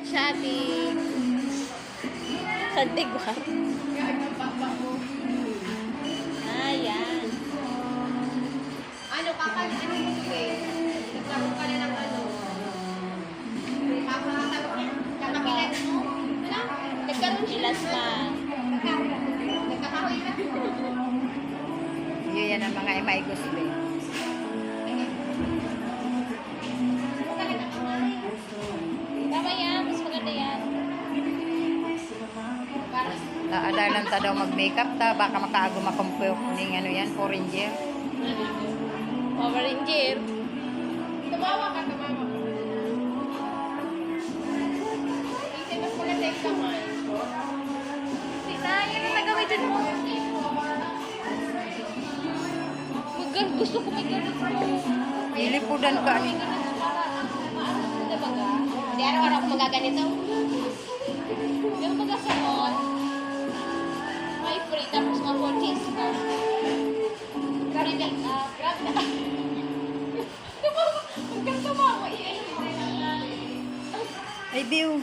Shopping. Santig ba? Ayan. Ano, kakalit, ano mo eh? Naglaro ka na ng ano. Kakabilan mo? Ano? Nagkaroon silas man. Nagkakahoy na. Yun yan ang mga may gusto eh. Tama yan. Mas maganda yan. Dalan ta daw mag-makeup ta, baka makaago makumpyo ning ano yan, Ranger. Power Ranger. Tumawa ka, tumawa ka. Kasi mas maganda yung kamay. Tita, yan ang nagamitin mo. Gusto ko may ganun mo. Ilipudan ka. May ganun mo para maano ko na baga. Hindi araw-araw ako magaganito. Pero baga sa mall, may free tapos nga 40s ka. Grab na. Grab na. Huwag kang tumawa. Ay, biw.